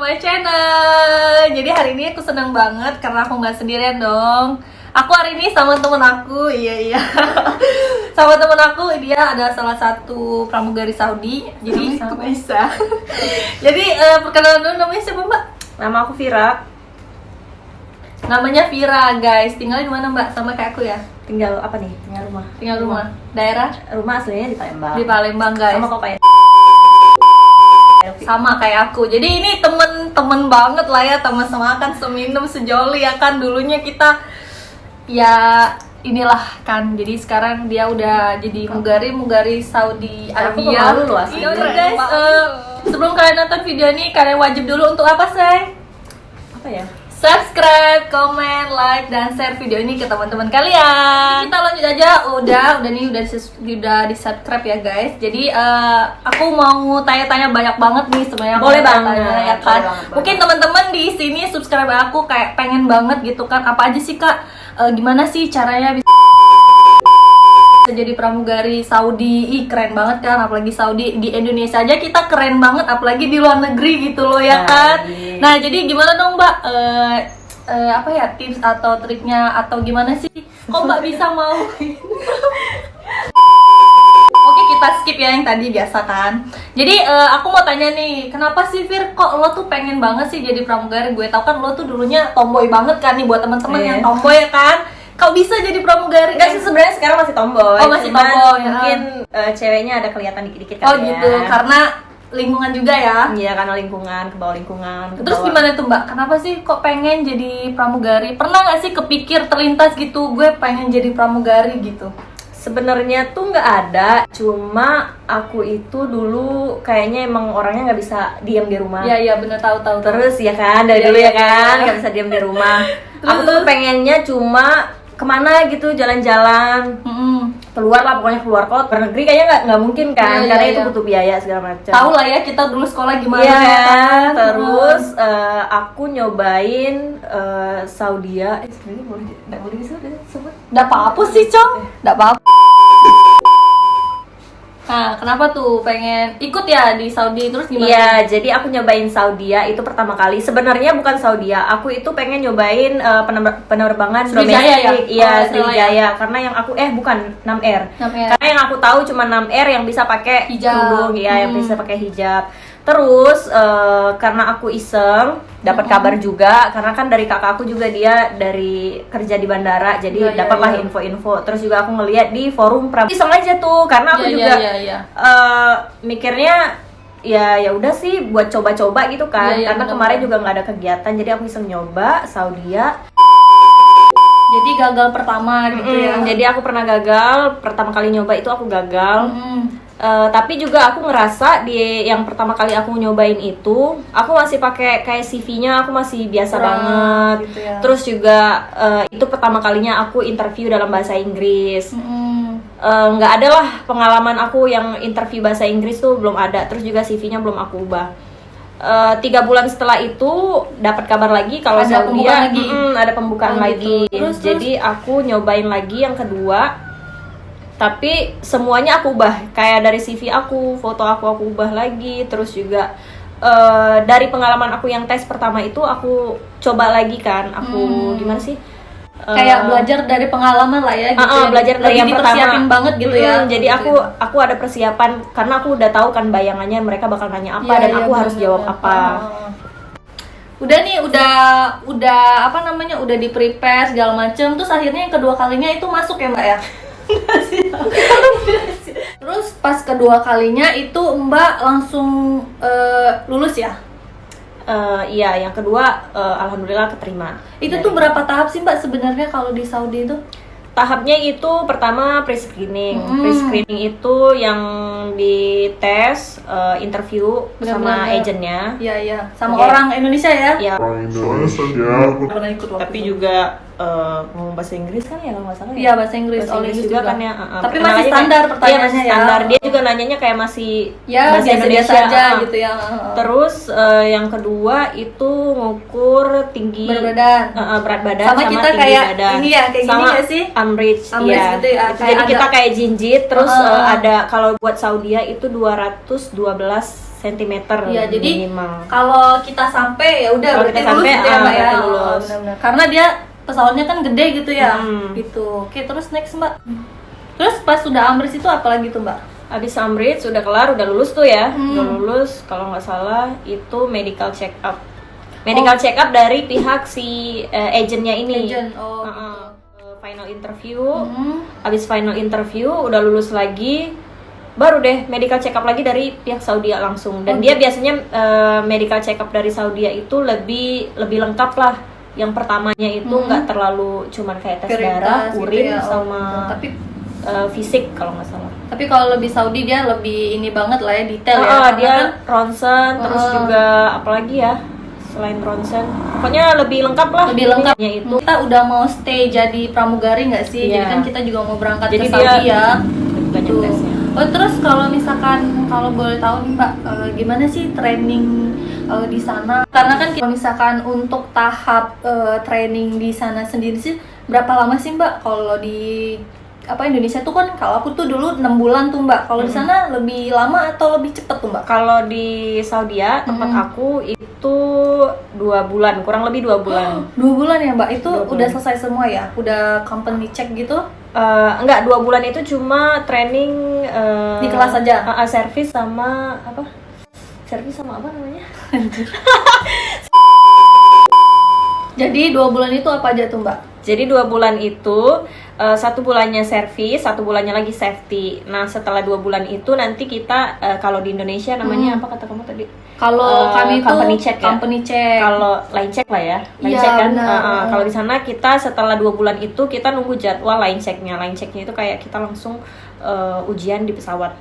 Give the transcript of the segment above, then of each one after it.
my channel. Jadi hari ini aku senang banget karena aku nggak sendirian dong. Aku hari ini sama temen aku, iya. Sama temen aku, dia ada salah satu pramugari Saudi. Jadi aku bisa. Jadi perkenalan dulu, namanya siapa Mbak? Nama aku Vira. Namanya Vira guys. Tinggal di mana Mbak? Sama kayak aku ya? Tinggal apa nih? Tinggal rumah. Daerah? Rumah aslinya di Palembang. Di Palembang guys. Sama kok kayak sama kayak aku. Jadi ini temen-temen banget lah ya, teman semakan, seminum, sejoli ya kan. Dulunya kita ya inilah kan. Jadi sekarang dia udah jadi mugari Saudi Arabia. Aku loh asli. Iya guys, sebelum kalian nonton video ini, kalian wajib dulu untuk apa say? apa ya? Subscribe, comment, like, dan share video ini ke teman-teman kalian. Kita lanjut aja. Udah di subscribe ya guys. Jadi aku mau tanya-tanya banyak banget nih sebenarnya. Boleh banget ya kan. Boleh Mungkin teman-teman di sini subscribe aku kayak pengen banget gitu kan. Apa aja sih Kak? Gimana sih caranya bisa jadi pramugari Saudi? Ih keren banget kan, apalagi Saudi. Di Indonesia aja kita keren banget, apalagi di luar negeri gitu loh ya kan. Nah jadi gimana dong Mbak, apa ya tips atau triknya atau gimana sih, kok Mbak bisa mau Oke, kita skip ya yang tadi biasa kan. Jadi aku mau tanya nih, kenapa sih Fir kok lo tuh pengen banget sih jadi pramugari? Gue tau kan lo tuh dulunya tomboy banget kan nih, buat teman-teman yang tomboy ya kan. Kau bisa jadi pramugari? Enggak sih, sebenarnya sekarang masih tomboy. Oh masih tomboy. Mungkin ceweknya ada kelihatan dikit-dikit Oh kan ya. gitu, karena lingkungan juga ya. Iya, karena lingkungan, ke bawah lingkungan. Terus gimana tuh Mbak? Kenapa sih kok pengen jadi pramugari? Pernah nggak sih kepikir terlintas gitu, gue pengen jadi pramugari gitu? Sebenarnya tuh nggak ada, cuma aku itu dulu kayaknya emang orangnya nggak bisa diam di rumah. Iya bener, tahu. Terus ya kan, dari Iya, dulu iya, ya kan, iya. nggak bisa diam di rumah. Aku Terus? tuh pengennya cuma kemana gitu, jalan-jalan, keluar lah, pokoknya keluar kota. Luar negeri kayaknya nggak mungkin kan, Iya, karena iya, itu iya. butuh biaya segala macam. Tahu lah ya kita dulu sekolah gimana Iya, ya kan. terus aku nyobain Saudia. Sebenarnya nggak boleh disebut. Nggak apa-apa sih Cong, nggak apa-apa. Nah, kenapa tuh pengen ikut ya di Saudi, terus gimana? Iya, jadi aku nyobain Saudia itu pertama kali. Sebenarnya bukan Saudia, aku itu pengen nyobain penerbangan Sriwijaya ya? domestik. Iya, Oh, Sriwijaya. Karena yang aku bukan 6R. 6R. Karena yang aku tahu cuma 6R yang bisa pakai Hijab. kerudung, ya, yang bisa pakai hijab. Terus karena aku iseng dapat kabar juga, karena kan dari kakak aku juga dia dari kerja di bandara, jadi Iya, dapatlah iya. info-info. Terus juga aku ngeliat di forum iseng aja tuh, karena aku Iya, juga iya. mikirnya ya udah sih buat coba-coba gitu kan. Iya, Karena bener-bener. kemarin juga nggak ada kegiatan, jadi aku iseng nyoba Saudia. Jadi gagal pertama gitu ya. Jadi aku pernah gagal, pertama kali nyoba itu aku gagal. Tapi juga aku ngerasa di yang pertama kali aku nyobain itu, aku masih pakai kayak CV-nya aku masih biasa Kurang, banget. gitu ya. Terus juga itu pertama kalinya aku interview dalam bahasa Inggris. Nggak ada lah pengalaman aku yang interview bahasa Inggris tuh belum ada. Terus juga CV-nya belum aku ubah. 3 bulan setelah itu dapat kabar lagi kalau Ada pembukaan Saudia lagi. ada pembukaan Oh, lagi. gitu. Terus? Jadi aku nyobain lagi yang kedua. Tapi semuanya aku ubah, kayak dari CV aku, foto aku ubah lagi. Terus juga dari pengalaman aku yang tes pertama itu aku coba lagi kan. Aku gimana sih? Kayak belajar dari pengalaman lah ya gitu. Ya. Belajar dari Lagi yang pertama. dipersiapin banget gitu ya. Jadi Gitu. aku ada persiapan karena aku udah tahu kan bayangannya mereka bakal nanya apa Iya, dan iya, aku harus bener. jawab apa. Udah nih, udah apa namanya, udah di prepare segala macem. Terus akhirnya yang kedua kalinya itu masuk ya Mbak ya? Terus pas kedua kalinya itu Mbak langsung lulus ya? Iya, yang kedua alhamdulillah keterima. Itu tuh berapa tahap sih Mbak sebenarnya kalau di Saudi itu? Tahapnya itu pertama pre-screening. Pre-screening itu yang dites interview sama Benar-benar. agennya. Iya, sama Oke. orang Indonesia ya? Ya, Orang Indonesia Pernah ikut waktu tapi itu. juga ngomong bahasa Inggris kan ya kalau nggak salah. Iya, bahasa Inggris, Bahasa all Inggris English juga juga. kan ya. Tapi Perkenalannya masih standar kayak- pertanyaannya iya, masih ya. standar. Dia juga nanyanya kayak masih Ya, bahasa biasa-biasa Indonesia, aja gitu ya. Terus yang kedua itu ngukur tinggi Berat badan. berat badan Sama kita tinggi kayak badan. ini ya, kayak gini sama nggak sih? Ambridge, Ambridge iya. gitu ya, Itu kayak jadi kita ada- kayak jinjit, terus ada kalau buat Saudia itu 212 cm. cm Iya, jadi minimal. kalau kita sampai ya udah Kalau berarti kita sampai, lulus gitu ya Mbak ya. berarti Oh, lulus. benar-benar. Karena dia pesawatnya kan gede gitu ya. Gitu. Oke, terus next Mbak. Terus pas sudah Amris itu apa lagi tuh Mbak? Habis Amrit sudah kelar, udah lulus tuh ya. Udah lulus, kalau nggak salah itu medical check up. Medical check up dari pihak si agentnya ini. Agent. Oh. Final interview. Habis final interview udah lulus lagi, baru deh medical check up lagi dari pihak Saudi langsung. Dan dia biasanya medical check up dari Saudi itu lebih lengkap lah. Yang pertamanya itu nggak terlalu cuman kayak tes darah, Gitu urin ya. Oh, sama gitu. Tapi fisik kalau nggak salah. Tapi kalau lebih Saudi dia lebih ini banget lah ya, detail ya. Karena Dia kan ronsen, terus juga apalagi ya selain ronsen, pokoknya lebih lengkap lah. lebih lengkap. Itu. Kita udah mau stay jadi pramugari nggak sih? Iya. Jadi kan kita juga mau berangkat Jadi ke Saudi dia ya. lebih banyak Tuh. tesnya. Oh, terus kalau misalkan kalau boleh tahu nih Mbak, gimana sih training di sana? Karena kan kalau misalkan untuk tahap training di sana sendiri sih berapa lama sih Mbak? Kalau di Indonesia tuh kan, kalau aku tuh dulu 6 bulan tuh Mbak. Kalau di sana lebih lama atau lebih cepet tuh Mbak? Kalau di Saudi ya, tempat aku itu 2 bulan, kurang lebih 2 bulan. 2 bulan ya Mbak? Itu 2 bulan. udah selesai semua ya? Udah company check gitu? Enggak, 2 bulan itu cuma training Di kelas aja? Servis sama apa? Servis sama apa namanya? Jadi 2 bulan itu apa aja tuh Mbak? Jadi 2 bulan itu 1 bulannya servis, 1 bulannya lagi safety. Nah setelah 2 bulan itu nanti kita kalau di Indonesia namanya apa kata kamu tadi? Kalau kami itu company check ya? company check. Kalau line check lah ya, line Iya, check kan. benar. Kalau di sana kita setelah 2 bulan itu kita nunggu jadwal line checknya. Line checknya itu kayak kita langsung ujian di pesawat.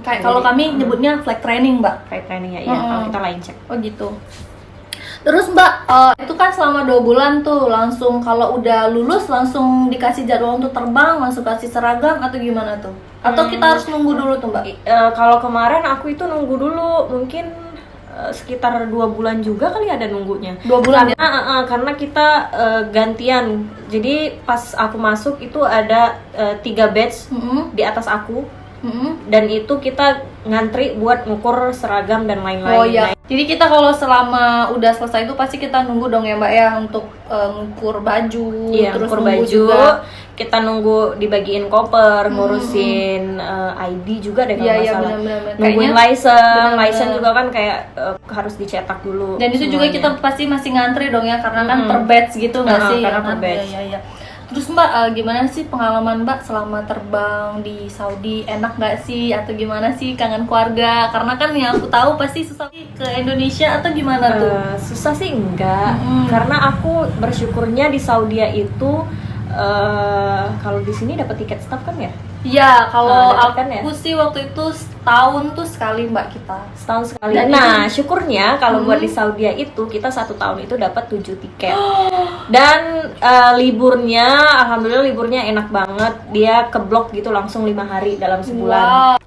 Kayak kalau kami nyebutnya flight training Mbak. Kayak training ya, iya. Kalau kita line check. Oh gitu. Terus Mbak, itu kan selama 2 bulan tuh langsung kalau udah lulus langsung dikasih jadwal untuk terbang, langsung kasih seragam atau gimana tuh? Atau kita harus nunggu dulu tuh Mbak? Kalau kemarin aku itu nunggu dulu, mungkin sekitar 2 bulan juga kali ada nunggunya. 2 bulan ya? Karena kita gantian. Jadi pas aku masuk itu ada 3 batch di atas aku. Dan itu kita ngantri buat ngukur seragam dan lain-lain. Oh iya. Jadi kita kalau selama udah selesai itu pasti kita nunggu dong ya Mbak ya untuk ngukur baju, Iya, terus ngukur nunggu baju. juga. Kita nunggu dibagiin koper, ngurusin ID juga deh kalau Iya, nggak iya, salah. benar-benar. Nungguin Kayaknya license benar-benar. juga kan kayak harus dicetak dulu. Dan itu juga semuanya. kita pasti masih ngantri dong ya karena kan per batch gitu nggak sih? karena Ya per kan? batch. Iya. Terus Mbak, gimana sih pengalaman Mbak selama terbang di Saudi? Enak nggak sih? Atau gimana sih? Kangen keluarga? Karena kan yang aku tahu pasti susah ke Indonesia atau gimana tuh? Susah sih enggak, karena aku bersyukurnya di Saudi itu kalau di sini dapat tiket staf kan ya? Iya, kalau dapat kan ya? aku sih waktu itu setahun tuh sekali Mbak kita. Setahun sekali. Dan Nah, syukurnya kalau buat di Saudi itu kita 1 tahun itu dapat 7 tiket. Dan liburnya, alhamdulillah liburnya enak banget. Dia keblok gitu langsung 5 hari dalam sebulan. Wow.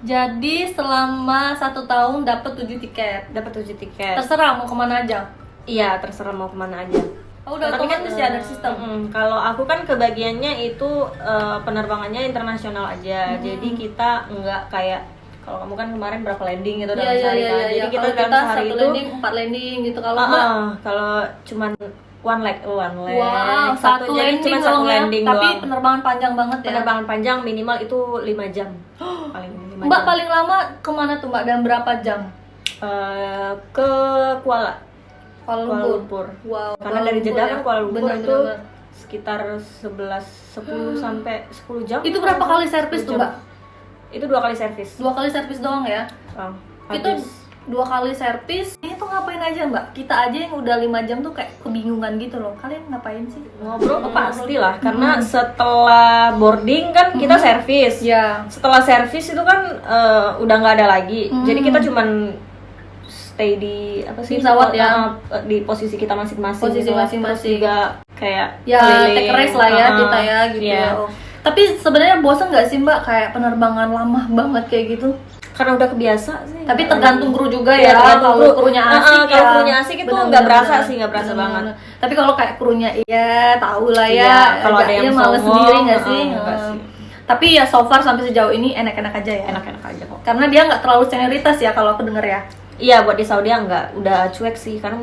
Jadi selama 1 tahun dapat 7 tiket. Dapat 7 tiket. Terserah mau kemana aja. Iya, terserah mau kemana aja. Oh, udah Tapi otomatis ya ada sistem. Kalau aku kan kebagiannya itu penerbangannya internasional aja. Jadi kita nggak kayak kalau kamu kan kemarin berapa landing gitu dalam sehari kan. Jadi kita Kalau dalam kita sehari 1 itu landing, 4 landing gitu. Kalau Mbak, kalau cuman one leg. wow, Satu, satu jadi landing cuma doang satu ya. landing Tapi doang. penerbangan panjang banget ya. Penerbangan panjang minimal itu 5 jam. Paling 5 Mbak jam. paling lama kemana tuh Mbak dan berapa jam? Ke Kuala Kuala Lumpur. Wow. Karena Kuala dari Lumpur Jeddah ya. kan Kuala Lumpur Bener, itu bener. sekitar 10 sampai 10 jam. Itu berapa kali servis 10 tuh jam. Mbak? Itu 2 kali servis. 2 kali servis doang ya? Itu Habis. 2 kali servis. Ini tuh ngapain aja Mbak? Kita aja yang udah 5 jam tuh kayak kebingungan gitu loh. Kalian ngapain sih? Ngobrol pastilah karena setelah boarding kan kita servis. Ya. Setelah servis itu kan udah nggak ada lagi. Jadi kita cuman stay di apa sih Di pesawat ya? di posisi kita masing-masing. Posisi gitu lah. masing-masing. Terus juga kayak Ya, keliling. take rest lah ya kita ya gitu Iya. ya. Oh. Tapi sebenarnya bosan nggak sih Mbak kayak penerbangan lama banget kayak gitu? Karena udah kebiasa sih. Tapi tergantung kru juga Iya, ya. tergantung Kalau kru. krunya asik ya. Kalau krunya asik itu Bener-bener. nggak berasa sih, nggak berasa Bener-bener. banget. Tapi kalau kayak krunya iya tahu lah Iya, ya. kalau ada yang malas songong, sendiri nggak sih? enggak sih. Tapi ya so far sampai sejauh ini enak-enak aja ya. Enak-enak aja kok. Karena dia nggak terlalu senioritas ya kalau aku denger ya. Iya, buat di Saudi enggak, udah cuek sih karena